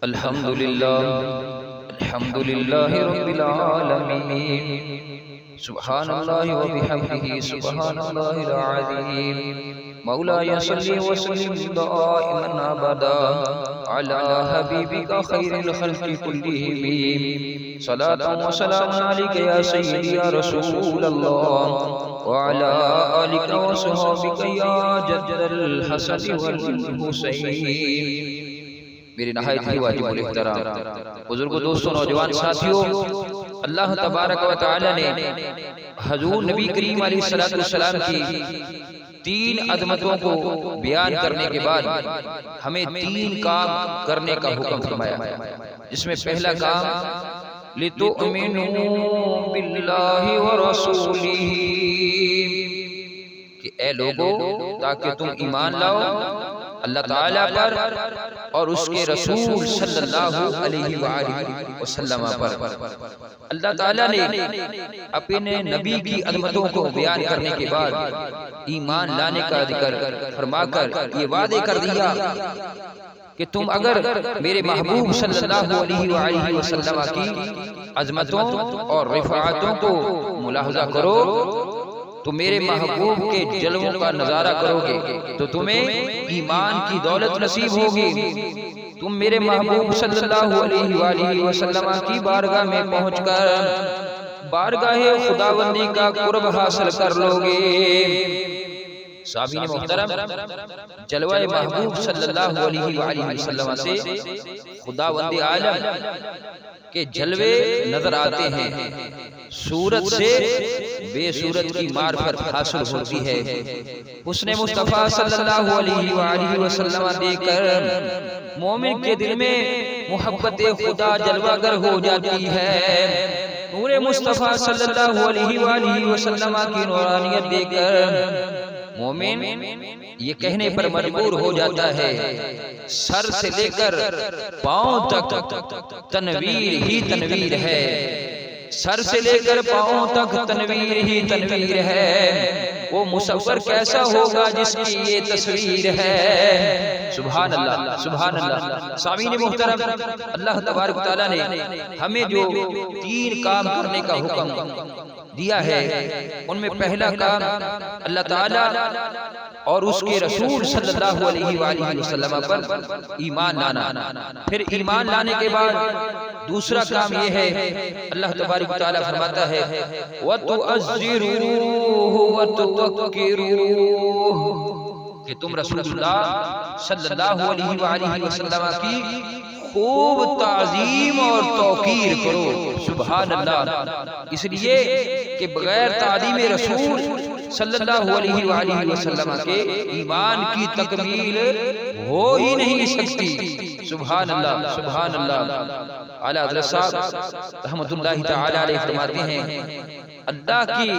الحمد لله رب العالمين سبحان الله وبحمده سبحان الله العظيم مولاي صل وسلم دائما ابدا على حبيبك خير الخلق كلهم صلاة وسلام عليك يا سيدي يا رسول الله وعلى آلك وصحبك يا جد الحسن والحسين۔ میری نہایت ہی واجب الاحترام بزرگوں، دوستوں، نوجوان ساتھیوں، اللہ تبارک و تعالی نے حضور نبی کریم علیہ السلام کی تین عظمتوں کو بیان کرنے کے بعد ہمیں تین کام کرنے کا حکم فرمایا، جس میں پہلا کام لِتُؤْمِنُوا بِاللَّهِ وَرَسُولِهِ، کہ اے لوگوں تاکہ تم ایمان لاؤ اللہ تعالیٰ پر اور اس کے رسول صلی اللہ علیہ وآلہ وسلم پر۔ اللہ تعالیٰ نے اپنے نبی کی عظمتوں کو بیان کرنے کے بعد ایمان لانے کا ذکر فرما کر یہ وعدے کر دیا کہ تم اگر میرے محبوب صلی اللہ علیہ وآلہ وسلم کی عظمتوں اور رفعتوں کو ملاحظہ کرو تو میرے محبوب کے جلووں کا نظارہ کرو گے تو تمہیں ایمان کی دولت نصیب ہوگی، تم میرے محبوب صلی اللہ علیہ وآلہ وسلم کی بارگاہ میں پہنچ کر بارگاہ خداوندی کا قرب حاصل کر لو گے۔ سامعین محترم، جلوہ محبوب صلی اللہ علیہ وآلہ وسلم سے خداوند عالم کے جلوے نظر آتے ہیں، صورت سے بے صورت کی معرفت حاصل ہوتی ہے۔ حسن مصطفیٰ صلی اللہ علیہ وآلہ وسلم دیکھ کر مومن کے دل میں محبت خدا جلوہ گر ہو جاتی ہے، نور مصطفیٰ صلی اللہ علیہ وآلہ وسلم کی نورانیت دیکھ کر مومن یہ کہنے پر مجبور ہو جاتا ہے سر سے لے کر پاؤں تک تنویر ہی تنویر ہے، سر سے لے کر پاؤں تک تنویر ہی تنویر ہے، وہ مصور کیسا ہوگا جس کی یہ تصویر ہے۔ سبحان اللہ، سبحان اللہ۔ سامعین محترم، اللہ تبارک و تعالیٰ نے ہمیں جو تین کام کرنے کا حکم دیا ہے ان میں پہلا کام اللہ تعالیٰ اور اس کے رسول صلی اللہ علیہ وآلہ وسلم پر ایمان لانا، پھر ایمان لانے کے بعد دوسرا کام یہ ہے، اللہ تبارک و تعالیٰ فرماتا ہے وَتُعَزِّرُوهُ وَتُوَقِّرُوهُ، کہ تم رسول اللہ صلی اللہ علیہ وآلہ وسلم کی خوب تعظیم اور توقیر کرو۔ سبحان اللہ۔ اس لیے کہ بغیر تعظیم رسول صلی اللہ علیہ وآلہ وسلم کے ایمان کی تکمیل ہو ہی نہیں سکتی۔ سبحان اللہ، سبحان اللہ۔ اعلیٰ حضرت صاحب رحمت اللہ تعالی علیہ فرماتے ہیں اللہ کی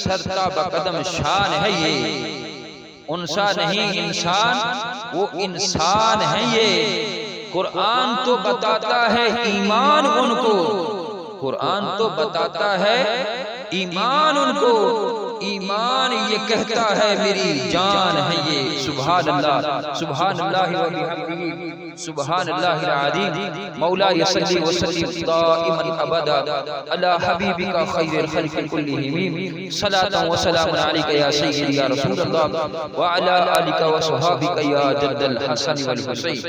سرتا بقدم شان ہے یہ، انسا نہیں انسان، وہ انسان ہے یہ، قرآن تو بتاتا ہے ایمان ان کو، قرآن تو بتاتا ہے ایمان ان کو، ایمان یہ کہتا ہے میری جان ہے یہ۔ سبحان اللہ، سبحان اللہ وبحمدہ سبحان اللہ العظیم۔ مولاي صلی وسلم دائما ابدا علی حبیبک خیر الخلق کلہم صلاۃ وسلام علیک یا سیدی یا رسول اللہ وعلی آلک وصحبک یا جد الحسن والحسین۔